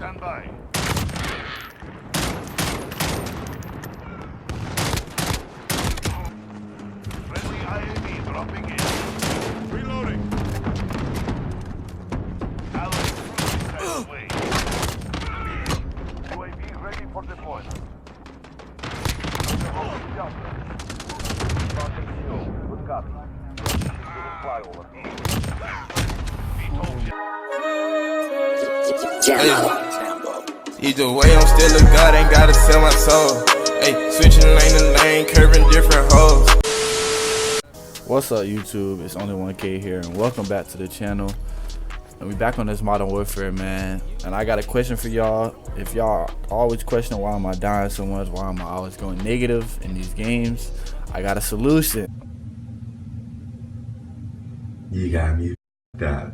stand by. Friendly IAV dropping in. Reloading. Allied troops on the way. UAV ready for deployment. Good copy. Flyover. Either way, I'm still a god, ain't gotta sell my soul. Hey, switching lane to lane, curving different hoes. What's up, YouTube? It's Only 1K here, and welcome back to the channel. And we back on this Modern Warfare, man. And I got a question for y'all. If y'all always question why am I dying so much, why am I always going negative in these games, I got a solution. You got me up.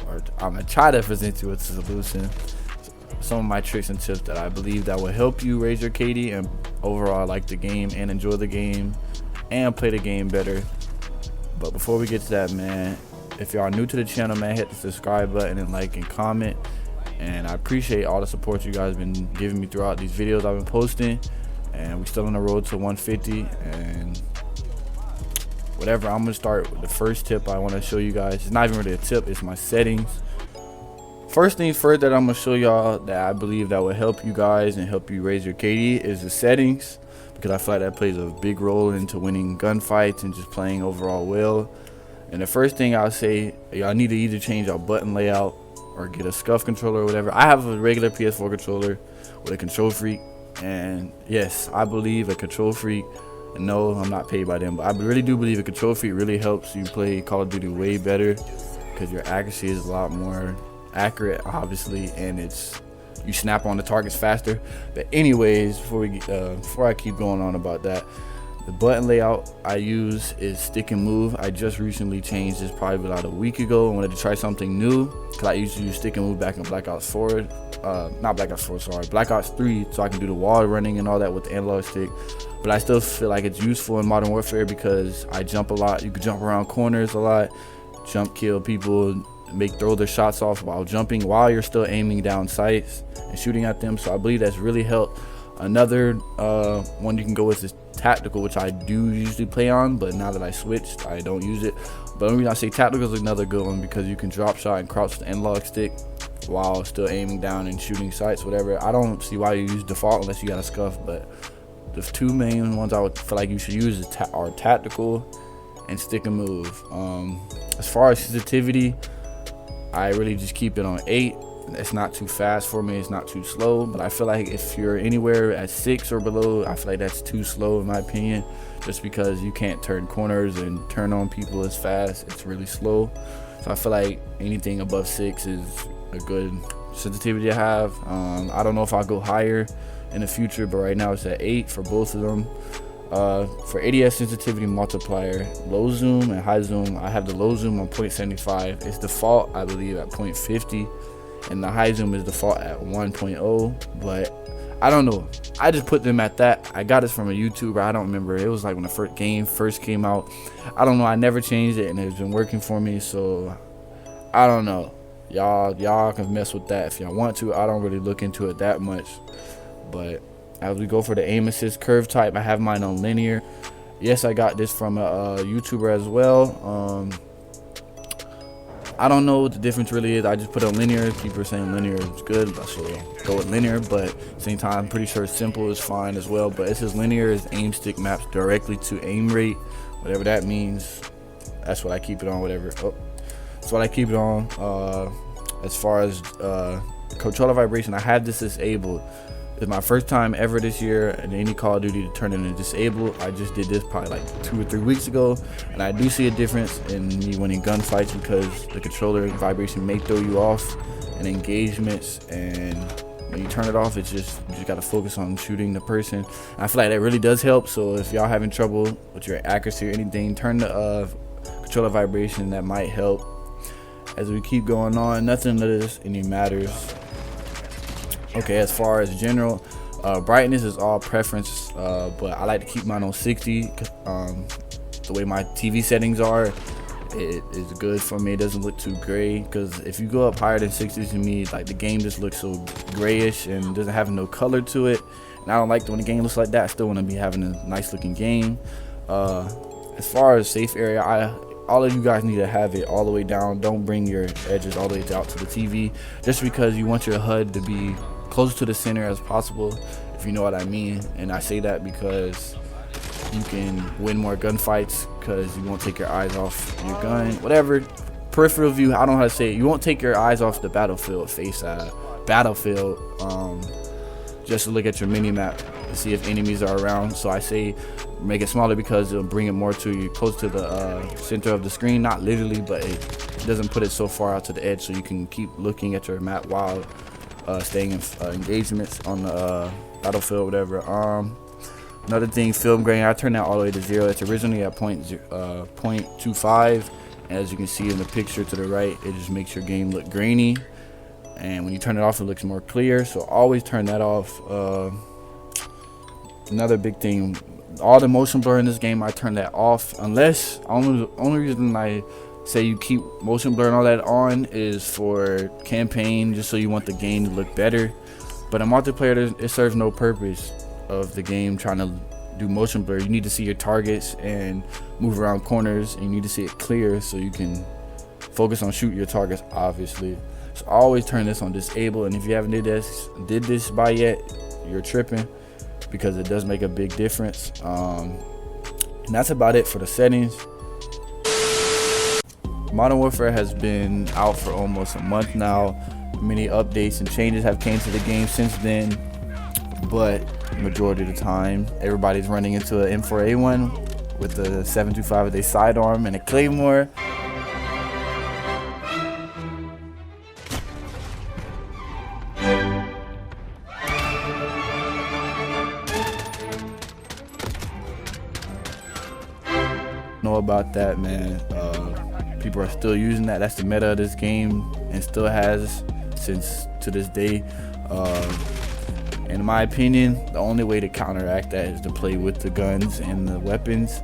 Or I'm gonna try to present you with a solution. Some of my tricks and tips that I believe that will help you raise your KD and overall like the game and enjoy the game and play the game better. But before we get to that, man, if y'all are new to the channel, man, hit the subscribe button and like and comment. And I appreciate all the support you guys been giving me throughout these videos I've been posting. And we're still on the road to 150 and whatever. I'm gonna start with the first tip I want to show you guys. It's not even really a tip, it's my settings. First things first that I'm gonna show y'all that I believe that will help you guys and help you raise your KD is the settings, because I feel like that plays a big role into winning gunfights and just playing overall well. And the first thing I'll say, y'all need to either change your button layout or get a SCUF controller or whatever. I have a regular PS4 controller with a Control Freak, and yes, I believe a Control Freak, and no, I'm not paid by them, but I really do believe a Control Freak really helps you play Call of Duty way better, because your accuracy is a lot more accurate, obviously, and you snap on the targets faster. But anyways, before I keep going on about that, the button layout I use is stick and move. I just recently changed this probably about a week ago. I wanted to try something new, because I used to use stick and move back in Black Ops 4, not Black Ops 4, sorry, Black Ops 3, so I can do the wall running and all that with the analog stick. But I still feel like it's useful in Modern Warfare because I jump a lot. You can jump around corners a lot, jump kill people, throw their shots off while jumping, while you're still aiming down sights and shooting at them. So I believe that's really helped. Another one you can go with is tactical, which I do usually play on, but now that I switched, I don't use it. But the only reason I say tactical is another good one, because you can drop shot and crouch the analog stick while still aiming down and shooting sights, whatever. I don't see why you use default unless you got a SCUF, but the two main ones I would feel like you should use are tactical and stick and move. As far as sensitivity, I really just keep it on 8. It's not too fast for me, it's not too slow, but I feel like if you're anywhere at 6 or below, I feel like that's too slow in my opinion, just because you can't turn corners and turn on people as fast. It's really slow. So I feel like anything above 6 is a good sensitivity to have. I don't know if I'll go higher in the future, but right now it's at 8 for both of them. For ADS sensitivity multiplier, low zoom and high zoom, I have the low zoom on 0.75. It's default, I believe, at 0.50, and the high zoom is default at 1.0. But I don't know, I just put them at that. I got this from a YouTuber, I don't remember. It was like when the game first came out. I don't know, I never changed it, and it's been working for me. So I don't know, y'all can mess with that if y'all want to. I don't really look into it that much. But as we go for the aim assist curve type, I have mine on linear. Yes, I got this from a YouTuber as well. I don't know what the difference really is. I just put it on linear. People are saying linear is good, so go with linear. But at the same time, I'm pretty sure simple is fine as well. But it says linear is aim stick maps directly to aim rate, whatever that means. That's what I keep it on. Whatever. Oh, that's what I keep it on. As far as controller vibration, I have this disabled. It's my first time ever this year in any Call of Duty to turn it into disabled. I just did this probably like 2 or 3 weeks ago, and I do see a difference in me winning gunfights, because the controller vibration may throw you off in engagements, and when you turn it off, it's just, you just got to focus on shooting the person. And I feel like that really does help. So if y'all having trouble with your accuracy or anything, turn the controller vibration. That might help. As we keep going on, nothing of this any matters. Okay, as far as general brightness is all preference, but I like to keep mine on 60. The way my TV settings are, it is good for me. It doesn't look too gray, because if you go up higher than 60 to me, like the game just looks so grayish and doesn't have no color to it. And I don't like when the game looks like that. I still want to be having a nice looking game. As far as safe area, all of you guys need to have it all the way down. Don't bring your edges all the way out to the TV, just because you want your HUD to be close to the center as possible, if you know what I mean. And I say that because you can win more gunfights, because you won't take your eyes off your gun, whatever. Peripheral view, I don't know how to say it. You won't take your eyes off the battlefield face battlefield, just to look at your mini map to see if enemies are around. So I say make it smaller, because it'll bring it more to you, close to the center of the screen. Not literally, but it doesn't put it so far out to the edge, so you can keep looking at your map while staying in engagements on the battlefield, whatever. Another thing, film grain, I turned that all the way to 0. It's originally at 0.25. As you can see in the picture to the right, it just makes your game look grainy. And when you turn it off, it looks more clear. So always turn that off. Another big thing, all the motion blur in this game, I turn that off. Unless, only reason I say you keep motion blur and all that on is for campaign, just so you want the game to look better. But in multiplayer, it serves no purpose of the game trying to do motion blur. You need to see your targets and move around corners, and you need to see it clear so you can focus on shooting your targets, obviously. So always turn this on disable, and if you haven't did this by yet, you're tripping, because it does make a big difference. And that's about it for the settings. Modern Warfare has been out for almost a month now. Many updates and changes have came to the game since then, but majority of the time everybody's running into an M4A1 with the 7.25 with a sidearm and a claymore. Know about that, man. People are still using that. That's the meta of this game, and still has since to this day. In my opinion, the only way to counteract that is to play with the guns and the weapons,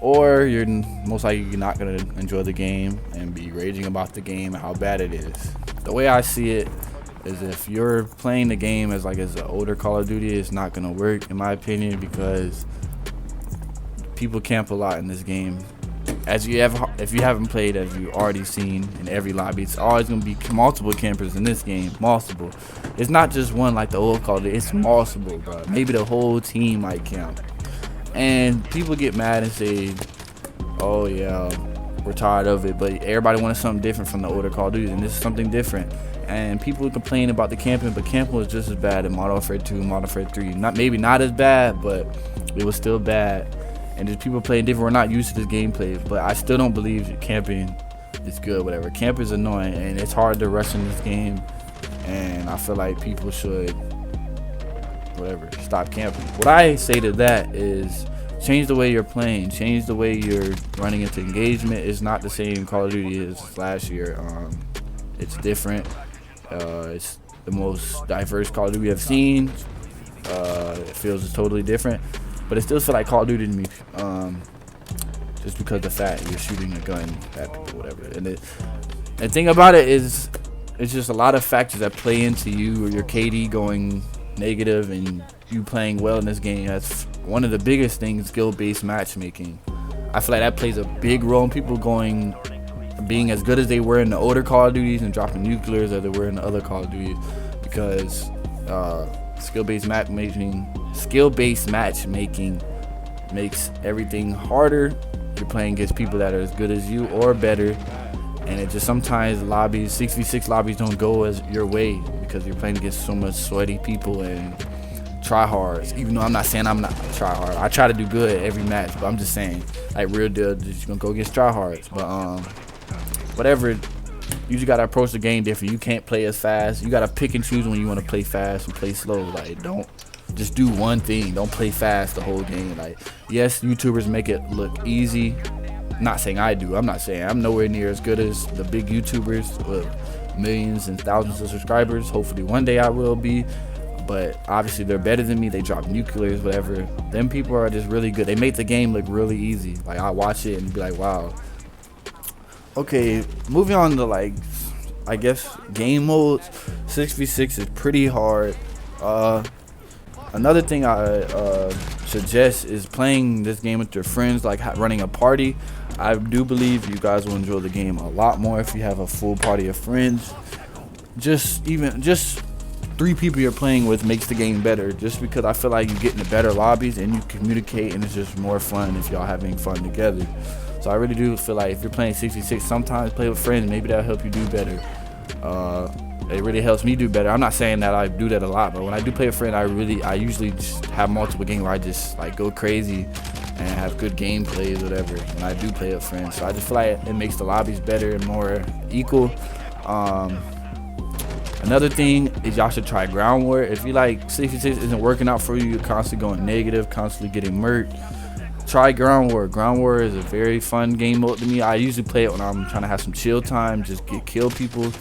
or you're most likely not going to enjoy the game and be raging about the game and how bad it is. The way I see it is, if you're playing the game as an older Call of Duty, it's not going to work, in my opinion, because people camp a lot in this game. If you haven't played, as you already seen in every lobby, it's always going to be multiple campers in this game. Multiple. It's not just one like the old Call of Duty. It's multiple, bro. Maybe the whole team might camp. And people get mad and say, oh yeah, we're tired of it. But everybody wanted something different from the older Call of Duty, and this is something different. And people complain about the camping, but camping was just as bad in Modern Warfare 2, Modern Warfare 3. Maybe not as bad, but it was still bad. And there's people playing different. We're not used to this gameplay, but I still don't believe camping is good. Whatever, camp is annoying, and it's hard to rush in this game. And I feel like people should, stop camping. What I say to that is, change the way you're playing, change the way you're running into engagement. It's not the same Call of Duty as last year. It's different. It's the most diverse Call of Duty I've seen. It feels totally different. But it still feels like Call of Duty to me, just because of the fact you're shooting a gun at people, whatever. And the thing about it is, it's just a lot of factors that play into you or your KD going negative and you playing well in this game. That's one of the biggest things, skill-based matchmaking. I feel like that plays a big role in people being as good as they were in the older Call of Duties and dropping nuclears as they were in the other Call of Duties, because skill-based matchmaking makes everything harder. You're playing against people that are as good as you or better, and it just sometimes 6v6 lobbies don't go as your way, because you're playing against so much sweaty people and tryhards. Even though I'm not saying I'm not tryhard, I try to do good every match, but I'm just saying, like, real deal, just gonna go against tryhards. But whatever, you just gotta approach the game different. You can't play as fast. You gotta pick and choose when you want to play fast and play slow. Like, don't just do one thing. Don't play fast the whole game. Like, yes, YouTubers make it look easy. Not saying I do. I'm not saying I'm nowhere near as good as the big YouTubers with millions and thousands of subscribers. Hopefully one day I will be, but obviously they're better than me. They drop nuclears, whatever. Them people are just really good. They make the game look really easy. Like, I watch it and be like, wow. Okay, moving on to like, I guess game modes. 6v6 is pretty hard. Another thing I suggest is playing this game with your friends, like running a party. I do believe you guys will enjoy the game a lot more if you have a full party of friends. Just 3 people you're playing with makes the game better, just because I feel like you get into better lobbies and you communicate, and it's just more fun if y'all having fun together. So I really do feel like if you're playing 6v6, sometimes play with friends, maybe that'll help you do better. It really helps me do better. I'm not saying that I do that a lot, but when I do play with friends, I usually just have multiple games where I just like go crazy and have good gameplays, whatever, when I do play with friends. So I just feel like it makes the lobbies better and more equal. Another thing is y'all should try Ground War. If you like 6v6 isn't working out for you, you're constantly going negative, constantly getting murked, try Ground War. Ground War is a very fun game mode to me. I usually play it when I'm trying to have some chill time, just kill people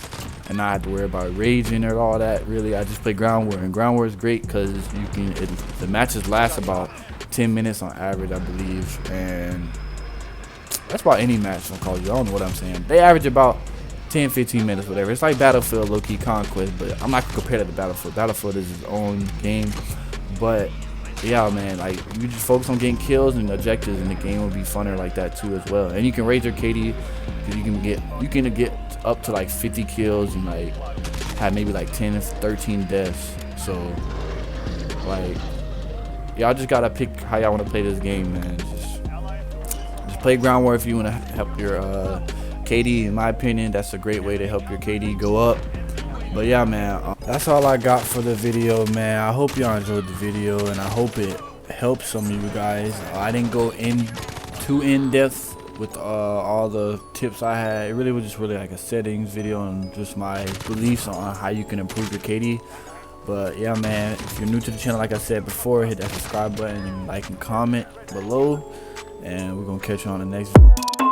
and not have to worry about raging or all that. Really, I just play Ground War, and Ground War is great because the matches last about 10 minutes on average, I believe, and that's about any match on Call of Duty. I don't know what I'm saying. They average about 10-15 minutes, whatever. It's like Battlefield, low-key Conquest, but I'm not gonna compare that to Battlefield. Battlefield is its own game, but yeah, man, like you just focus on getting kills and objectives, and the game will be funner like that too as well. And you can raise your KD because you can get up to like 50 kills and like have maybe like 10-13 deaths. So like y'all just gotta pick how y'all want to play this game, man. Just play Ground War if you want to help your KD. In my opinion, that's a great way to help your KD go up. But yeah, man, that's all I got for the video, man. I hope y'all enjoyed the video, and I hope it helps some of you guys. I didn't go too in depth with all the tips I had. It really was just like a settings video and just my beliefs on how you can improve your KD. But yeah, man, if you're new to the channel, like I said before, hit that subscribe button and like and comment below, and we're gonna catch you on the next video.